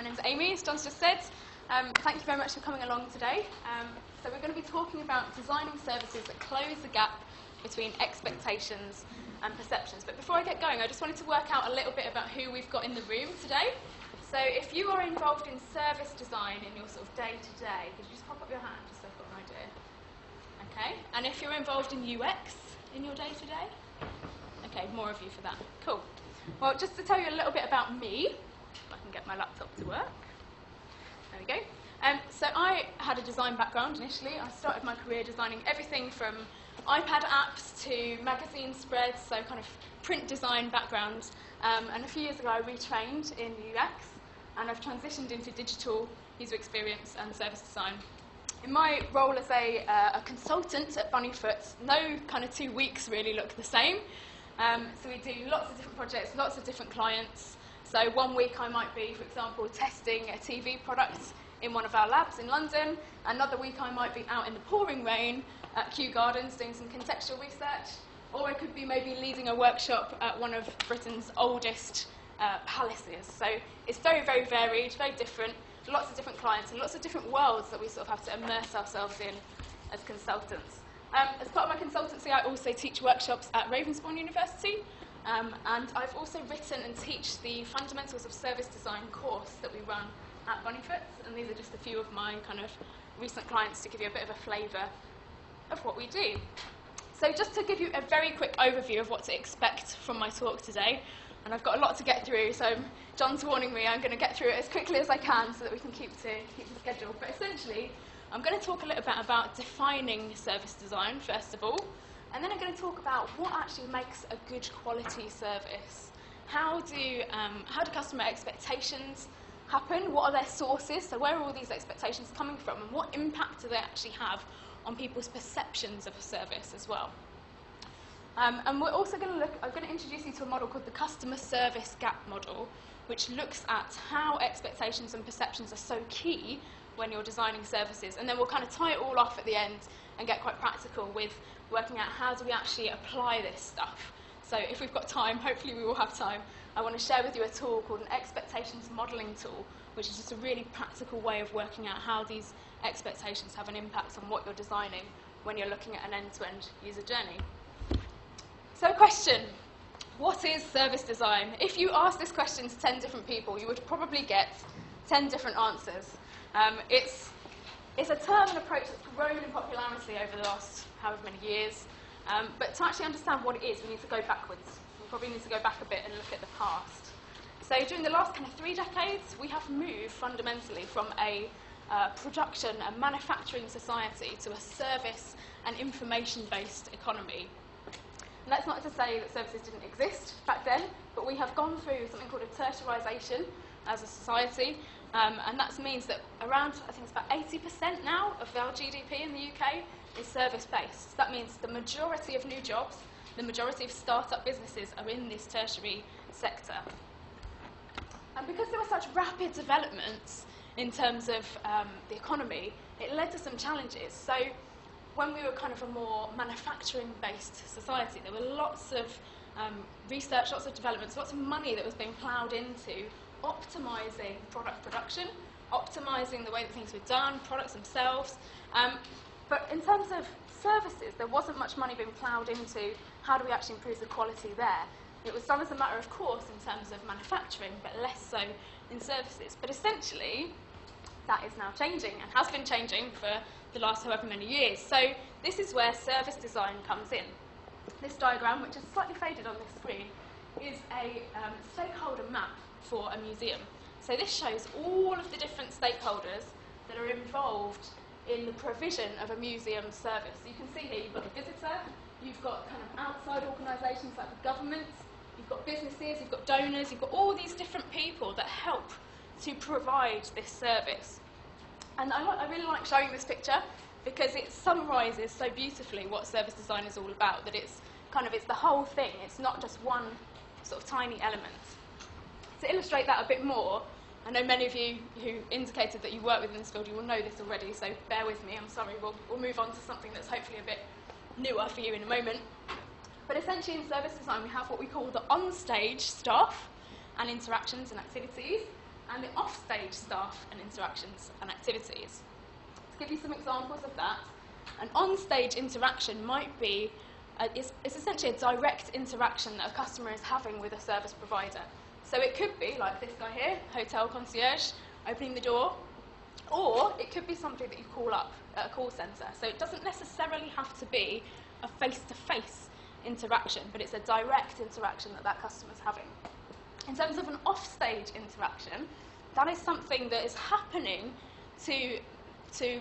My name's Amy, as John's just said. Thank you very much for coming along today. So we're going to be talking about designing services that close the gap between expectations and perceptions. But before I get going, I just wanted to work out a little bit about who we've got in the room today. So if you are involved in service design in your sort of day-to-day, could you just pop up your hand just so I've got an idea? Okay. And if you're involved in UX in your day-to-day? Okay, more of you for that. Cool. Well, just to tell you a little bit about me, if I can get my laptop to work. There we go. So I had a design background initially. I started my career designing everything from iPad apps to magazine spreads, so kind of print design backgrounds. And a few years ago I retrained in UX, and I've transitioned into digital user experience and service design. In my role as a consultant at Bunnyfoot, no kind of 2 weeks really look the same. So we do lots of different projects, lots of different clients. So 1 week I might be, for example, testing a TV product in one of our labs in London. Another week I might be out in the pouring rain at Kew Gardens doing some contextual research. Or I could be maybe leading a workshop at one of Britain's oldest palaces. So it's very, very varied, very different, lots of different clients and lots of different worlds that we sort of have to immerse ourselves in as consultants. As part of my consultancy, I also teach workshops at Ravensbourne University. And I've also written and teach the Fundamentals of Service Design course that we run at Bunnyfoot. And these are just a few of my kind of recent clients to give you a bit of a flavour of what we do. So just to give you a very quick overview of what to expect from my talk today, and I've got a lot to get through, so John's warning me I'm going to get through it as quickly as I can so that we can keep to schedule. But essentially, I'm going to talk a little bit about defining service design, first of all, and then I'm going to talk about what actually makes a good quality service. How do customer expectations happen? What are their sources? So where are all these expectations coming from? And what impact do they actually have on people's perceptions of a service as well? And we're also going to look, I'm going to introduce you to a model called the Customer Service Gap Model, which looks at how expectations and perceptions are so key when you're designing services. And then we'll kind of tie it all off at the end and get quite practical with working out how do we actually apply this stuff. So if we've got time, hopefully we will have time, I want to share with you a tool called an expectations modelling tool, which is just a really practical way of working out how these expectations have an impact on what you're designing when you're looking at an end-to-end user journey. So question, what is service design? If you ask this question to 10 different people, you would probably get 10 different answers. It's a term and approach that's grown in popularity over the last however many years. But to actually understand what it is, we need to go backwards. We probably need to go back a bit and look at the past. So during the last kind of 3 decades, we have moved fundamentally from a production and manufacturing society to a service and information-based economy. And that's not to say that services didn't exist back then, but we have gone through something called a tertiarisation as a society, and that means that around, I think it's about 80% now of our GDP in the UK is service-based. That means the majority of new jobs, the majority of start-up businesses are in this tertiary sector. And because there were such rapid developments in terms of the economy, it led to some challenges. So when we were kind of a more manufacturing-based society, there were lots of research, lots of developments, lots of money that was being ploughed into optimising product production, optimising the way that things were done, products themselves. But in terms of services, there wasn't much money being ploughed into how do we actually improve the quality there. It was done as a matter of course in terms of manufacturing, but less so in services. But essentially, that is now changing and has been changing for the last however many years. So this is where service design comes in. This diagram, which is slightly faded on this screen, is a stakeholder map for a museum. So this shows all of the different stakeholders that are involved in the provision of a museum service. So you can see here you've got the visitor, you've got kind of outside organisations like the government, you've got businesses, you've got donors, you've got all these different people that help to provide this service. And I really like showing this picture because it summarises so beautifully what service design is all about, that it's the whole thing, it's not just one sort of tiny element. To illustrate that a bit more, I know many of you who indicated that you work within this field, you will know this already, so bear with me, I'm sorry, we'll move on to something that's hopefully a bit newer for you in a moment. But essentially in service design we have what we call the on-stage staff and interactions and activities, and the off-stage staff and interactions and activities. To give you some examples of that, an on-stage interaction might be, it's essentially a direct interaction that a customer is having with a service provider. So it could be, like this guy here, hotel concierge, opening the door, or it could be somebody that you call up at a call centre. So it doesn't necessarily have to be a face-to-face interaction, but it's a direct interaction that that customer's having. In terms of an off-stage interaction, that is something that is happening to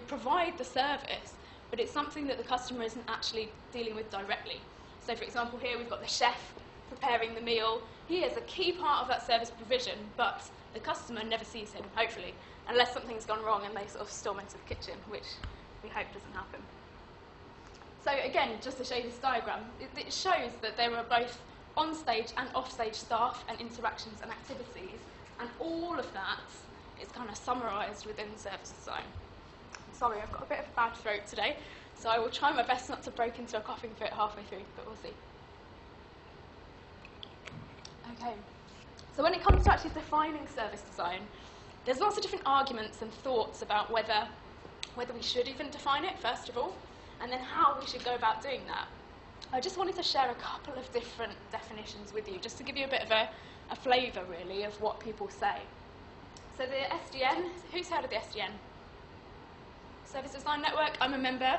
provide the service, but it's something that the customer isn't actually dealing with directly. So for example, here we've got the chef preparing the meal. He is a key part of that service provision, but the customer never sees him, hopefully, unless something's gone wrong and they sort of storm into the kitchen, which we hope doesn't happen. So again, just to show you this diagram, it shows that there are both on-stage and off-stage staff and interactions and activities, and all of that is kind of summarised within service design. I'm sorry, I've got a bit of a bad throat today, so I will try my best not to break into a coughing fit halfway through, but we'll see. Okay, so when it comes to actually defining service design, there's lots of different arguments and thoughts about whether we should even define it, first of all, and then how we should go about doing that. I just wanted to share a couple of different definitions with you, just to give you a bit of a flavour, really, of what people say. So the SDN, who's heard of the SDN? Service Design Network, I'm a member.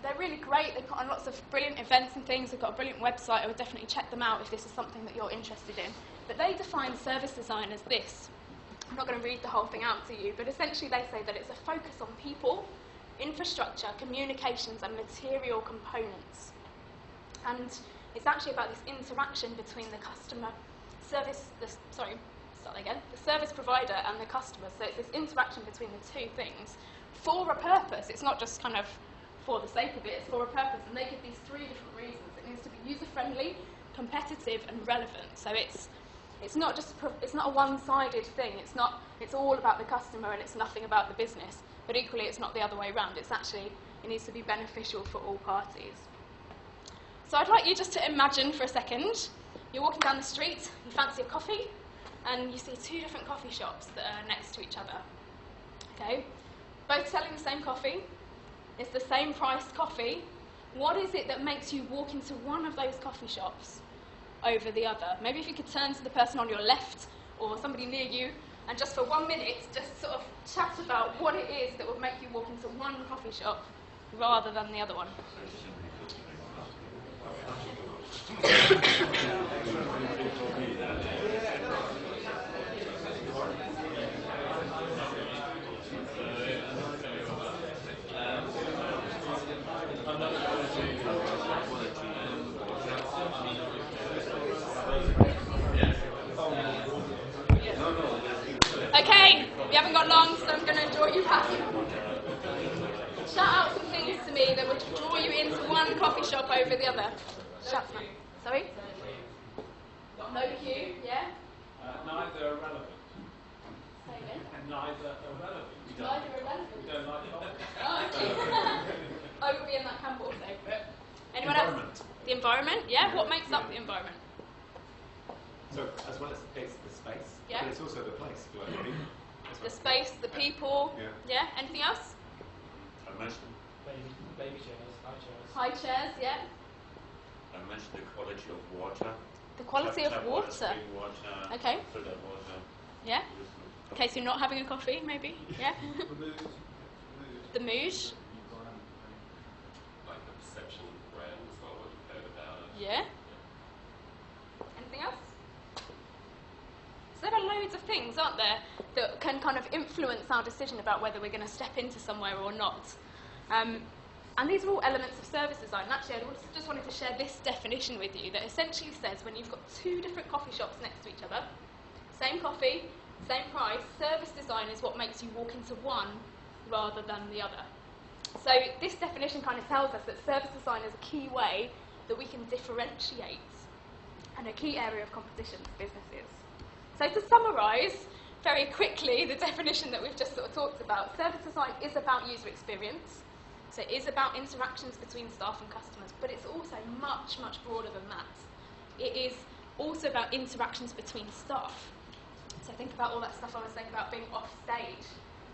They're really great, they put on lots of brilliant events and things, they've got a brilliant website, I would definitely check them out if this is something that you're interested in. But they define service design as this. I'm not going to read the whole thing out to you, but essentially they say that it's a focus on people, infrastructure, communications and material components. And it's actually about this interaction between the customer, the service provider and the customer. So it's this interaction between the two things for a purpose. It's not just kind of for the sake of it, it's for a purpose. And they give these three different reasons. It needs to be user-friendly, competitive and relevant. So it's not a one-sided thing. It's all about the customer and it's nothing about the business. But equally, it's not the other way around. It needs to be beneficial for all parties. So I'd like you just to imagine for a second, you're walking down the street, you fancy a coffee, and you see two different coffee shops that are next to each other. Okay? Both selling the same coffee. It's the same priced coffee. What is it that makes you walk into one of those coffee shops over the other? Maybe if you could turn to the person on your left or somebody near you and just for 1 minute just sort of chat about what it is that would make you walk into one coffee shop rather than the other one. Okay, we haven't got long, so I'm going to draw you back. Shout out some things to me that would draw you into one coffee shop over the other. Shout them. Sorry? No queue, yeah? Neither are relevant. Say again? Neither are relevant. Neither are relevant. We don't like coffee. Oh, okay. I would be in that camp also. Anyone else? The environment, yeah? What makes up the environment? So, as well as the space, yeah. But it's also the place. The space, the people, yeah? Anything else? I mentioned Baby chairs, high chairs, yeah? I mentioned the quality of water. The quality of water. Spring water. Okay. Filtered water. Yeah? In case you're not having a coffee, maybe? Yeah? The mood. Like the perception of the brand as well, what you've heard about it. Yeah? Anything else? So there are loads of things, aren't there, that can kind of influence our decision about whether we're going to step into somewhere or not. And these are all elements of service design. And actually, I just wanted to share this definition with you that essentially says when you've got two different coffee shops next to each other, same coffee, same price, service design is what makes you walk into one rather than the other. So this definition kind of tells us that service design is a key way that we can differentiate and a key area of competition for businesses. So to summarise very quickly the definition that we've just sort of talked about, service design is about user experience. So it is about interactions between staff and customers, but it's also much, much broader than that. It is also about interactions between staff. So think about all that stuff I was saying about being off stage,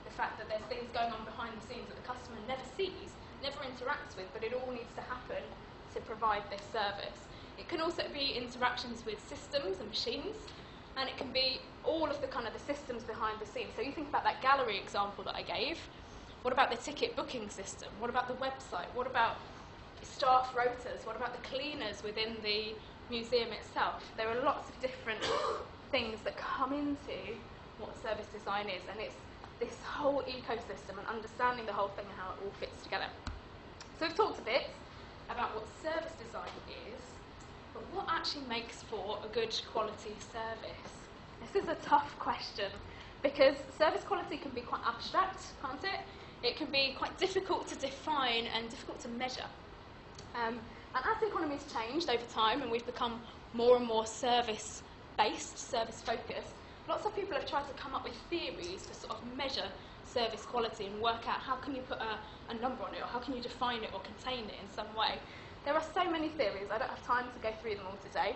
the fact that there's things going on behind the scenes that the customer never sees, never interacts with, but it all needs to happen to provide this service. It can also be interactions with systems and machines, and it can be all of the systems behind the scenes. So you think about that gallery example that I gave. What about the ticket booking system? What about the website? What about staff rotas? What about the cleaners within the museum itself? There are lots of different things that come into what service design is, and it's this whole ecosystem and understanding the whole thing and how it all fits together. So we've talked a bit about what service design is, but what actually makes for a good quality service? This is a tough question because service quality can be quite abstract, can't it? It can be quite difficult to define and difficult to measure. And as the economy's changed over time and we've become more and more service-based, service-focused, lots of people have tried to come up with theories to sort of measure service quality and work out how can you put a number on it, or how can you define it or contain it in some way. There are so many theories. I don't have time to go through them all today.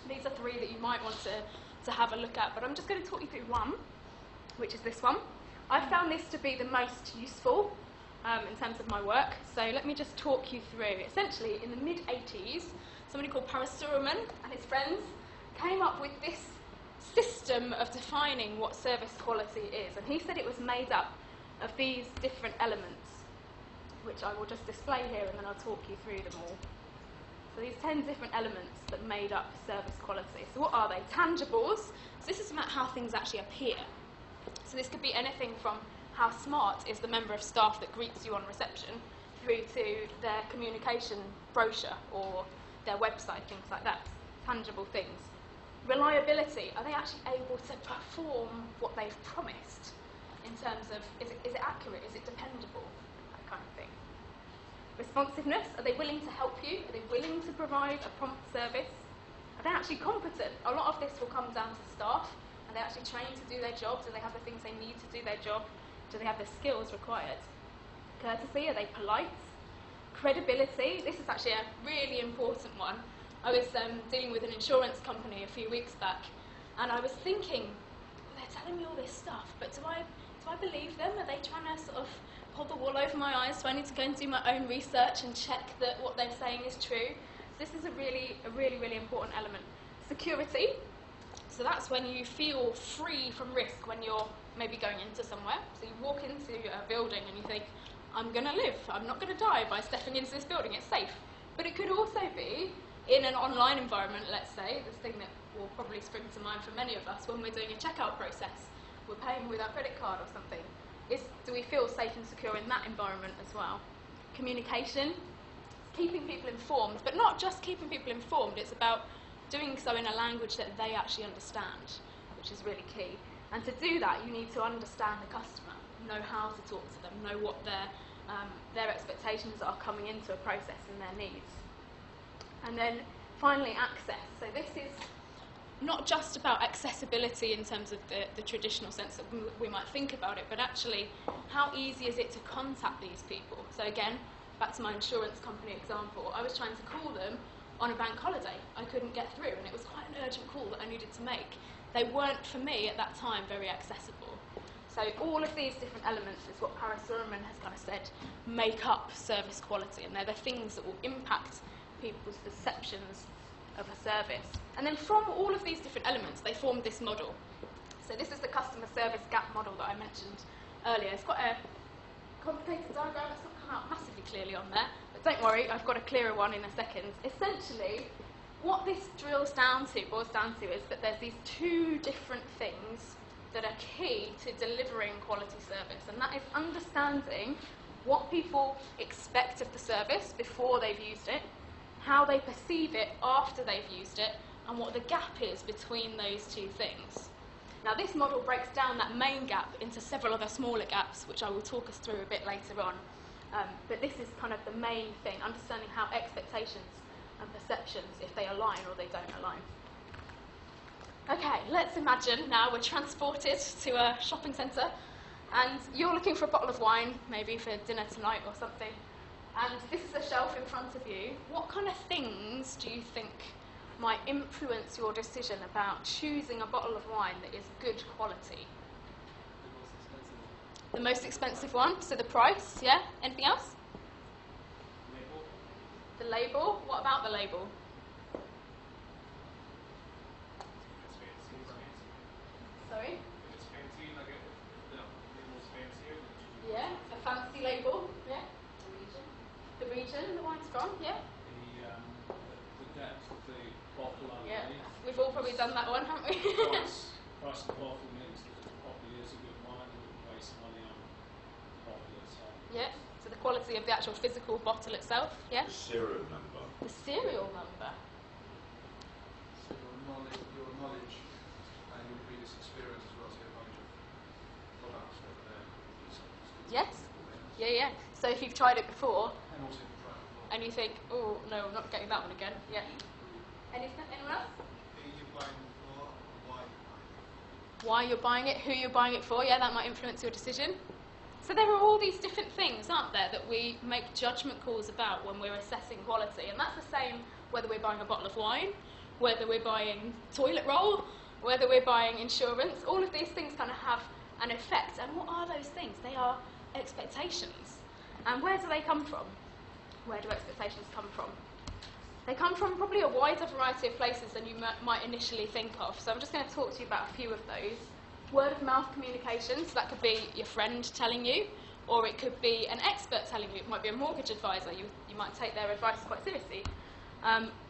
These are 3 that you might want to have a look at, but I'm just going to talk you through one, which is this one. I found this to be the most useful in terms of my work, so let me just talk you through. Essentially, in the mid-80s, somebody called Parasurman and his friends came up with this system of defining what service quality is, and he said it was made up of these different elements, which I will just display here and then I'll talk you through them all. So these 10 different elements that made up service quality. So what are they? Tangibles. So this is about how things actually appear. So this could be anything from how smart is the member of staff that greets you on reception through to their communication brochure or their website, things like that. Tangible things. Reliability. Are they actually able to perform what they've promised in terms of, is it accurate, is it dependable, that kind of thing. Responsiveness. Are they willing to help you? Are they willing to provide a prompt service? Are they actually competent? A lot of this will come down to staff. Are they actually trained to do their job? Do they have the things they need to do their job? Do they have the skills required? Courtesy. Are they polite? Credibility. This is actually a really important one. I was dealing with an insurance company a few weeks back, and I was thinking, well, they're telling me all this stuff, but do I believe them? Are they trying to sort of pull the wool over my eyes? Do I need to go and do my own research and check that what they're saying is true? So this is a really important element. Security. So that's when you feel free from risk when you're maybe going into somewhere. So you walk into a building and you think, I'm going to live. I'm not going to die by stepping into this building. It's safe. But it could also be in an online environment, let's say, this thing that will probably spring to mind for many of us when we're doing a checkout process. We're paying with our credit card or something. Do we feel safe and secure in that environment as well? Communication, keeping people informed, but not just keeping people informed, it's about doing so in a language that they actually understand, which is really key. And to do that, you need to understand the customer, know how to talk to them, know what their expectations are coming into a process and their needs. And then finally, access. So this is not just about accessibility in terms of the traditional sense that we might think about it, but actually how easy is it to contact these people? So again, back to my insurance company example, I was trying to call them on a bank holiday. I couldn't get through, and it was quite an urgent call that I needed to make. They weren't, for me, at that time, very accessible. So all of these different elements is what Parasurman has kind of said make up service quality, and they're the things that will impact people's perceptions of a service. And then from all of these different elements, they formed this model. So this is the customer service gap model that I mentioned earlier. It's quite a complicated diagram. It's not come out massively clearly on there, but don't worry, I've got a clearer one in a second. Essentially, what this boils down to is that there's these 2 different things that are key to delivering quality service, and that is understanding what people expect of the service before they've used it, how they perceive it after they've used it, and what the gap is between those 2 things. Now this model breaks down that main gap into several other smaller gaps, which I will talk us through a bit later on. But this is kind of the main thing, understanding how expectations and perceptions, if they align or they don't align. Okay, let's imagine now we're transported to a shopping centre and you're looking for a bottle of wine, maybe for dinner tonight or something, and this is a shelf in front of you. What kind of things do you think might influence your decision about choosing a bottle of wine that is good quality? The most expensive one, so the price, yeah? Anything else? Label. The label? What about the label? It's fancy, it's fancy. Sorry? If it's fancy, like if the label's fancier, then it's usually Yeah, a fancy label, yeah? The region the wine's from, yeah? The depth of the bottle Yeah. underneath. We've all probably done that one, haven't we? Price of the bottle means that it probably is a good wine and wouldn't waste money on the bottle itself. Yeah, so the quality of the actual physical bottle itself, yeah? The serial number. The serial number. So your knowledge and your previous experience as well, so your knowledge of products, whether they're Yes? Yeah. So if you've tried it before and also if you try it before. and you think, oh no, I'm not getting that one again, yeah. Anyone else? Who you're buying for, why you're buying it. Why you're buying it, who you're buying it for, yeah, that might influence your decision. So there are all these different things, aren't there, that we make judgment calls about when we're assessing quality. And that's the same whether we're buying a bottle of wine, whether we're buying toilet roll, whether we're buying insurance. All of these things kind of have an effect. And what are those things? They are expectations. And where do they come from? Where do expectations come from? They come from probably a wider variety of places than you might initially think of. So I'm just going to talk to you about a few of those. Word of mouth communication, so that could be your friend telling you, or it could be an expert telling you. It might be a mortgage advisor. You might take their advice quite seriously.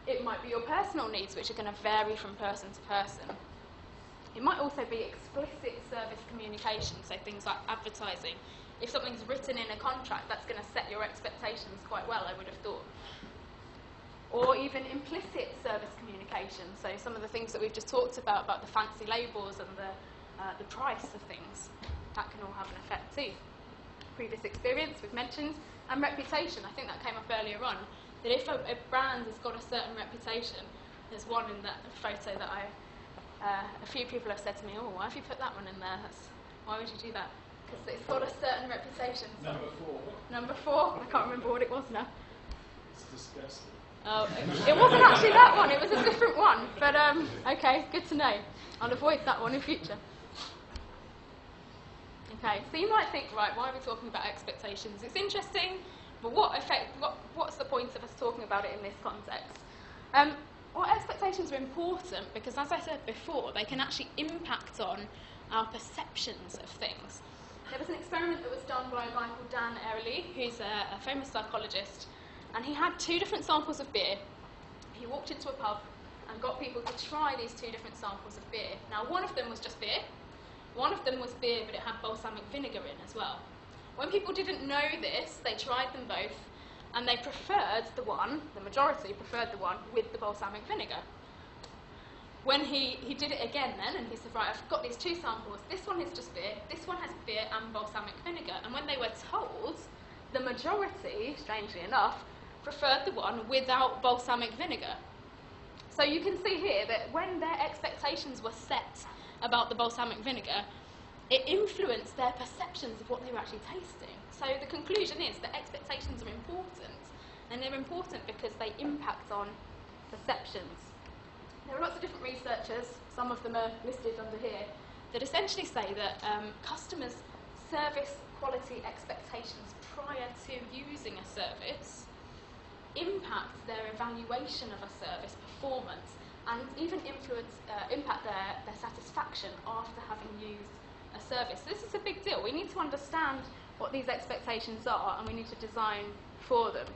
It might be your personal needs, which are going to vary from person to person. It might also be explicit service communication, so things like advertising. If something's written in a contract, that's going to set your expectations quite well, I would have thought. Or even implicit service communication, so some of the things that we've just talked about the fancy labels and the price of things, that can all have an effect too. Previous experience, we've mentioned, and reputation. I think that came up earlier on, that if a brand has got a certain reputation, there's one in that photo that a few people have said to me, oh, why have you put that one in there? Why would you do that? Because it's got a certain reputation. So Number 4. Number 4, I can't remember what it was now. It's disgusting. Oh, it wasn't actually that one, it was a different one. But, okay, good to know. I'll avoid that one in future. Okay, so you might think, right, why are we talking about expectations? It's interesting, but what's the point of us talking about it in this context? Well, expectations are important because, as I said before, they can actually impact on our perceptions of things. There was an experiment that was done by a guy called Dan Ariely, who's a famous psychologist, and he had 2 different samples of beer. He walked into a pub and got people to try these 2 different samples of beer. Now, one of them was just beer. One of them was beer, but it had balsamic vinegar in as well. When people didn't know this, they tried them both, and they preferred the majority preferred the one with the balsamic vinegar. When he did it again then, and he said, right, I've got these 2 samples. This one is just beer. This one has beer and balsamic vinegar. And when they were told, the majority, strangely enough, preferred the one without balsamic vinegar. So you can see here that when their expectations were set about the balsamic vinegar, it influenced their perceptions of what they were actually tasting. So the conclusion is that expectations are important, and they're important because they impact on perceptions. There are lots of different researchers, some of them are listed under here, that essentially say that customers' service quality expectations prior to using a service impact their evaluation of a service performance and even impact their satisfaction after having used a service. So this is a big deal. We need to understand what these expectations are, and we need to design for them.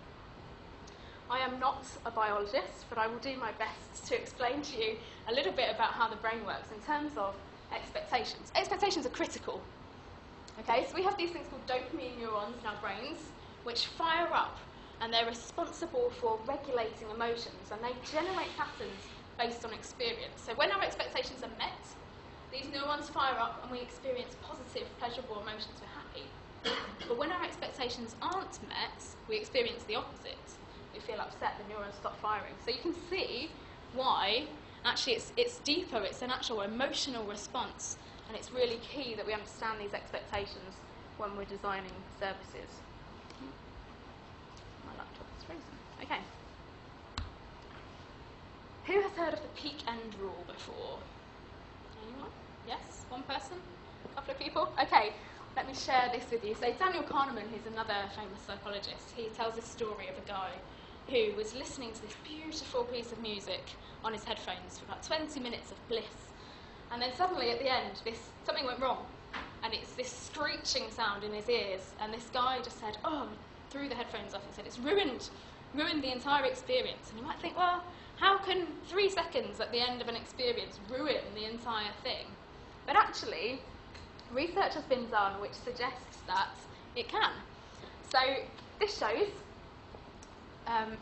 I am not a biologist, but I will do my best to explain to you a little bit about how the brain works in terms of expectations. Expectations are critical. Okay, so we have these things called dopamine neurons in our brains, which fire up, and they're responsible for regulating emotions, and they generate patterns based on experience. So when our expectations are met, these neurons fire up and we experience positive, pleasurable emotions, we're happy. But when our expectations aren't met, we experience the opposite. We feel upset, the neurons stop firing. So you can see why, actually it's deeper, it's an actual emotional response, and it's really key that we understand these expectations when we're designing services. My laptop is frozen. Okay. Who has heard of the peak end rule before? Anyone? Yes? One person? A couple of people? Okay, let me share this with you. So Daniel Kahneman, who's another famous psychologist, he tells this story of a guy who was listening to this beautiful piece of music on his headphones for about 20 minutes of bliss. And then suddenly at the end, something went wrong. And it's this screeching sound in his ears. And this guy just said, threw the headphones off and said, it's ruined the entire experience. And you might think, well, how can 3 seconds at the end of an experience ruin the entire thing? But actually, research has been done which suggests that it can. So this shows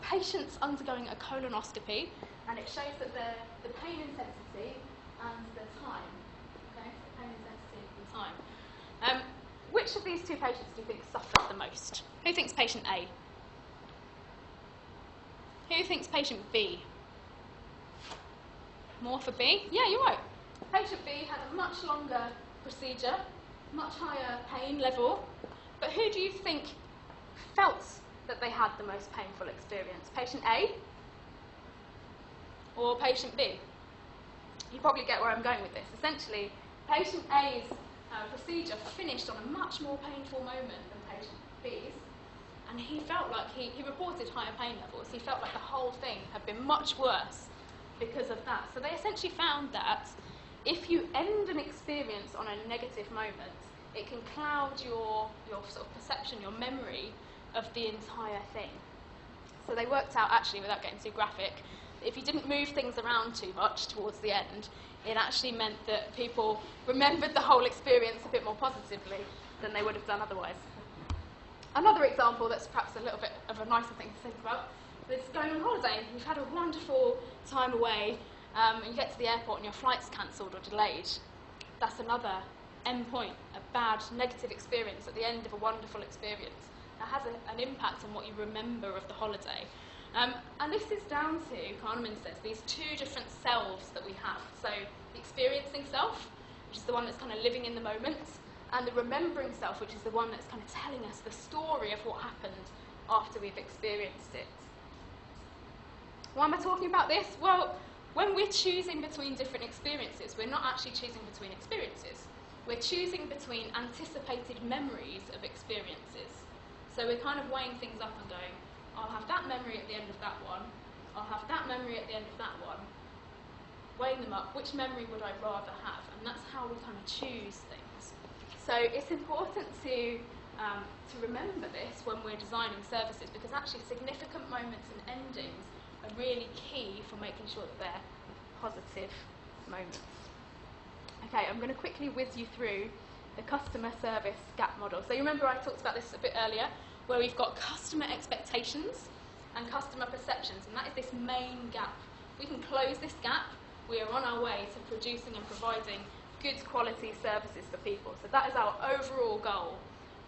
patients undergoing a colonoscopy, and it shows that the pain intensity and the time. Okay, so pain intensity and time. Which of these two patients do you think suffered the most? Who thinks patient A? Who thinks patient B? More for B? Yeah, you're right. Patient B had a much longer procedure, much higher pain level, but who do you think felt that they had the most painful experience? Patient A or patient B? You probably get where I'm going with this. Essentially, patient A's procedure finished on a much more painful moment than patient B's, and he felt like he reported higher pain levels. He felt like the whole thing had been much worse because of that. So they essentially found that if you end an experience on a negative moment, it can cloud your sort of perception, your memory of the entire thing. So they worked out, actually, without getting too graphic, that if you didn't move things around too much towards the end, it actually meant that people remembered the whole experience a bit more positively than they would have done otherwise. Another example that's perhaps a little bit of a nicer thing to think about is going on holiday. You've had a wonderful time away, and you get to the airport and your flight's cancelled or delayed. That's another end point, a bad, negative experience at the end of a wonderful experience. That has an impact on what you remember of the holiday. And this is down to, Kahneman says, these two different selves that we have. So the experiencing self, which is the one that's kind of living in the moment, and the remembering self, which is the one that's kind of telling us the story of what happened after we've experienced it. Why am I talking about this? Well, when we're choosing between different experiences, we're not actually choosing between experiences. We're choosing between anticipated memories of experiences. So we're kind of weighing things up and going, I'll have that memory at the end of that one, I'll have that memory at the end of that one, weighing them up, which memory would I rather have? And that's how we kind of choose things. So it's important to remember this when we're designing services, because actually significant moments and endings are really key for making sure that they're positive moments. Okay, I'm going to quickly whiz you through the customer service gap model. So you remember I talked about this a bit earlier, where we've got customer expectations and customer perceptions, and that is this main gap. If we can close this gap, we are on our way to producing and providing good quality services for people. So that is our overall goal.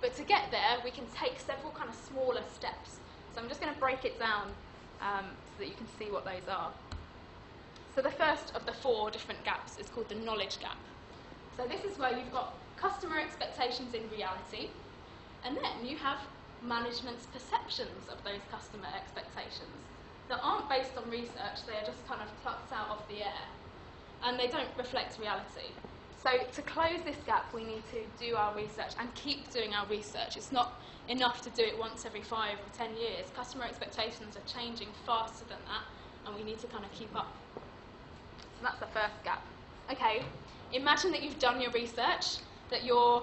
But to get there, we can take several kind of smaller steps. So I'm just going to break it down so that you can see what those are. So the first of the 4 different gaps is called the knowledge gap. So this is where you've got customer expectations in reality, and then you have management's perceptions of those customer expectations that aren't based on research, they are just kind of plucked out of the air, and they don't reflect reality. So to close this gap, we need to do our research and keep doing our research. It's not enough to do it once every 5 or 10 years. Customer expectations are changing faster than that, and we need to kind of keep up. So that's the first gap. Okay, imagine that you've done your research, that your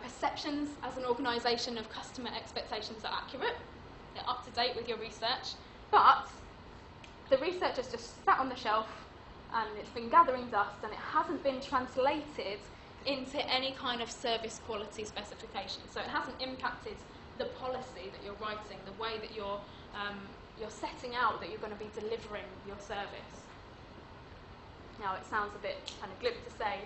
perceptions as an organisation of customer expectations are accurate, they're up to date with your research, but the research has just sat on the shelf and it's been gathering dust and it hasn't been translated into any kind of service quality specification. So it hasn't impacted the policy that you're writing, the way that you're setting out that you're going to be delivering your service. Now it sounds a bit kind of glib to say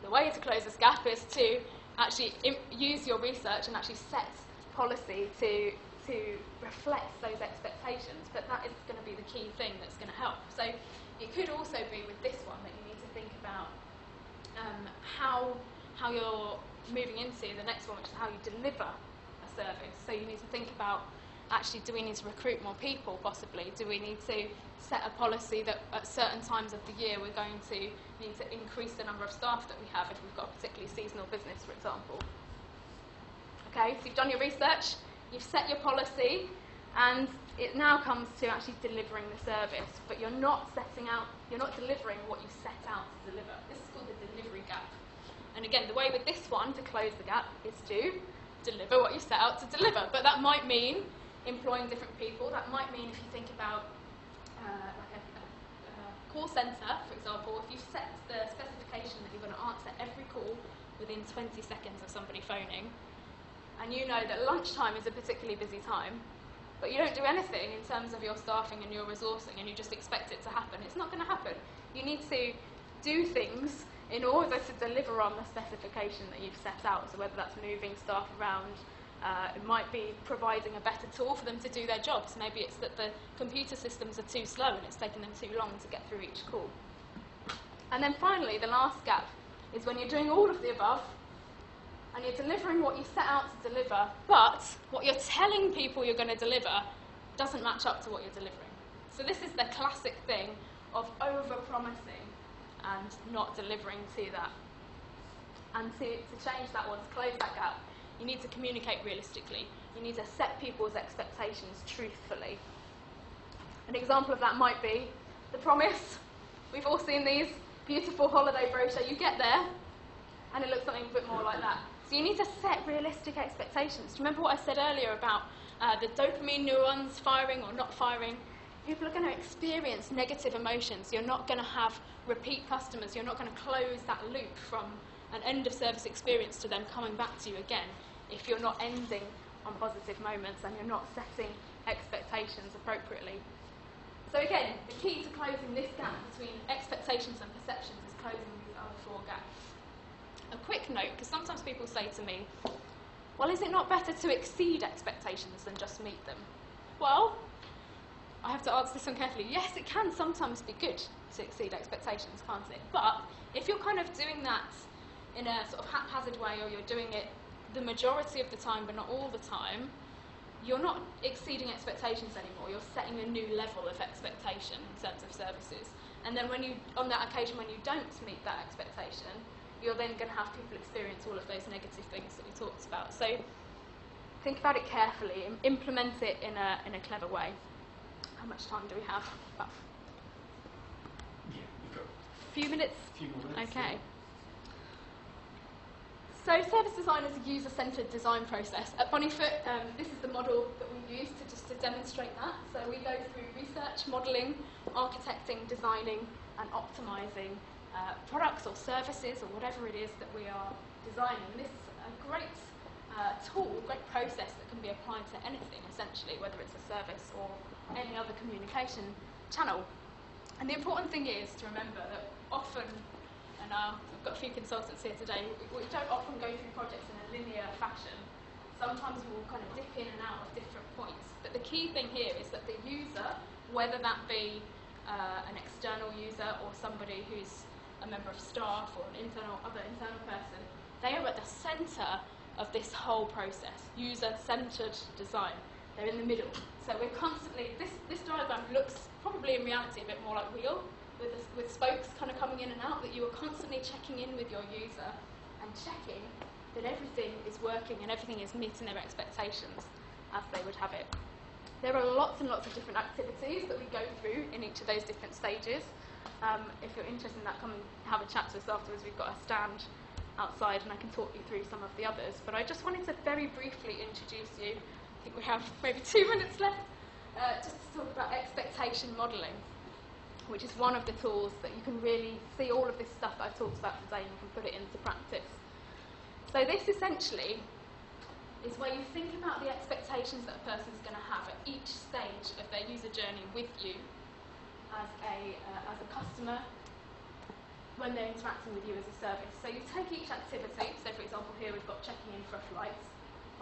the way to close this gap is to actually use your research and actually set policy to reflect those expectations, but that is going to be the key thing that's going to help. So it could also be with this one that you need to think about how you're moving into the next one, which is how you deliver a service. So you need to think about actually, do we need to recruit more people, possibly? Do we need to set a policy that at certain times of the year we're going to need to increase the number of staff that we have if we've got a particularly seasonal business, for example? Okay, so you've done your research, you've set your policy, and it now comes to actually delivering the service, but you're not delivering what you set out to deliver. This is called the delivery gap. And again, the way with this one to close the gap is to deliver what you set out to deliver. But that might mean employing different people. That might mean, if you think about like a call centre, for example, if you set the specification that you're going to answer every call within 20 seconds of somebody phoning, and you know that lunchtime is a particularly busy time, but you don't do anything in terms of your staffing and your resourcing, and you just expect it to happen, it's not going to happen. You need to do things in order to deliver on the specification that you've set out. So whether that's moving staff around, it might be providing a better tool for them to do their jobs. Maybe it's that the computer systems are too slow and it's taking them too long to get through each call. And then finally, the last gap is when you're doing all of the above, and you're delivering what you set out to deliver, but what you're telling people you're going to deliver doesn't match up to what you're delivering. So this is the classic thing of over-promising and not delivering to that. And to change that one, to close that gap, you need to communicate realistically. You need to set people's expectations truthfully. An example of that might be the promise. We've all seen these, beautiful holiday brochure. You get there, and it looks something a bit more like that. So you need to set realistic expectations. Do you remember what I said earlier about the dopamine neurons firing or not firing? People are going to experience negative emotions. You're not going to have repeat customers. You're not going to close that loop from an end-of-service experience to them coming back to you again if you're not ending on positive moments and you're not setting expectations appropriately. So again, the key to closing this gap between expectations and perceptions is closing these other four gaps. A quick note, because sometimes people say to me, well, is it not better to exceed expectations than just meet them? Well, I have to answer this one carefully. Yes, it can sometimes be good to exceed expectations, can't it? But if you're kind of doing that in a sort of haphazard way, or you're doing it the majority of the time but not all the time, you're not exceeding expectations anymore. You're setting a new level of expectation in terms of services. And then when you, on that occasion when you don't meet that expectation, you're then going to have people experience all of those negative things that we talked about. So think about it carefully and implement it in a clever way. How much time do we have? About We've got a few minutes? a few more minutes. Okay. So service design is a user-centred design process. At Bonnyfoot, this is the model that we use to demonstrate that. So we go through research, modelling, architecting, designing and optimising products or services or whatever it is that we are designing. This is a great tool, great process that can be applied to anything essentially, whether it's a service or any other communication channel. And the important thing is to remember that often, and I've got a few consultants here today, we don't often go through projects in a linear fashion. Sometimes we'll kind of dip in and out of different points. But the key thing here is that the user, whether that be an external user or somebody who's a member of staff or an other internal person, they are at the centre of this whole process, user-centred design. They're in the middle. So we're constantly, this diagram looks probably in reality a bit more like a wheel, with spokes kind of coming in and out, that you are constantly checking in with your user and checking that everything is working and everything is meeting their expectations as they would have it. There are lots and lots of different activities that we go through in each of those different stages. If you're interested in that, come and have a chat to us afterwards. We've got a stand outside and I can talk you through some of the others. But I just wanted to very briefly introduce you, I think we have maybe 2 minutes left, just to talk about expectation modelling, which is one of the tools that you can really see all of this stuff that I've talked about today and you can put it into practice. So this essentially is where you think about the expectations that a person's going to have at each stage of their user journey with you as a customer when they're interacting with you as a service. So you take each activity, so for example here we've got checking in for a flight.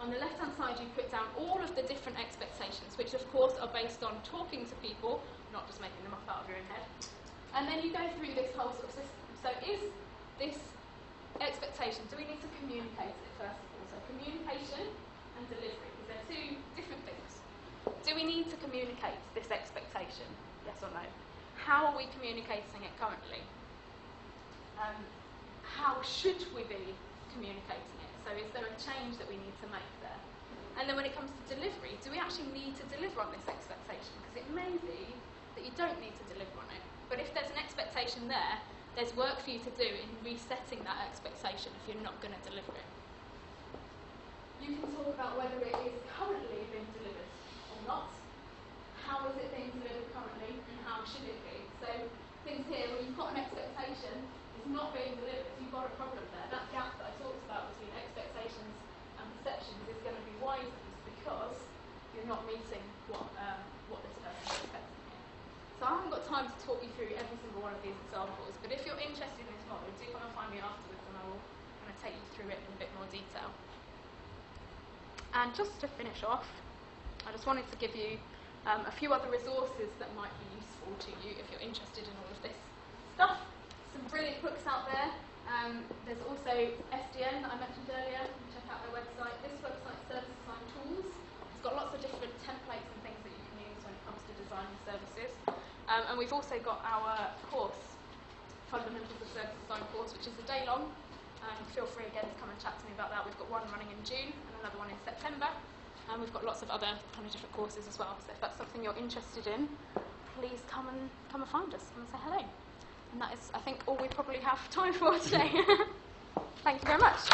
On the left-hand side you put down all of the different expectations, which of course are based on talking to people, not just making them up out of your own head. And then you go through this whole sort of system. So is this expectation, do we need to communicate it first of all? So communication and delivery, because they're two different things. we need to communicate this expectation? Yes or no? How are we communicating it currently? How should we be communicating it? So is there a change that we need to make there? And then when it comes to delivery, do we actually need to deliver on this expectation? Because it may be that you don't need to deliver on it. But if there's an expectation there, there's work for you to do in resetting that expectation if you're not going to deliver it. You can talk about whether it is currently being delivered or not. How is it being delivered currently and how should it be? So things here, when you've got an expectation, it's not being delivered, you've got a problem there. That gap that I talked about between expectations and perceptions is going to be widened because you're not meeting what this person is expecting here. So I haven't got time to talk you through every single one of these examples, but if you're interested in this model, do come and find me afterwards and I will kind of take you through it in a bit more detail. And just to finish off, I just wanted to give you a few other resources that might be useful to you if you're interested in all of this stuff. Some brilliant books out there. There's also SDN that I mentioned earlier. You can check out their website. This website, Service Design Tools, it's got lots of different templates and things that you can use when it comes to designing services. And we've also got our course, Fundamentals of Service Design course, which is a day long. Feel free again to come and chat to me about that. We've got one running in June and another one in September. And we've got lots of other kind of different courses as well. So if that's something you're interested in, please come and find us, come and say hello. And that is, I think, all we probably have time for today. Thank you very much.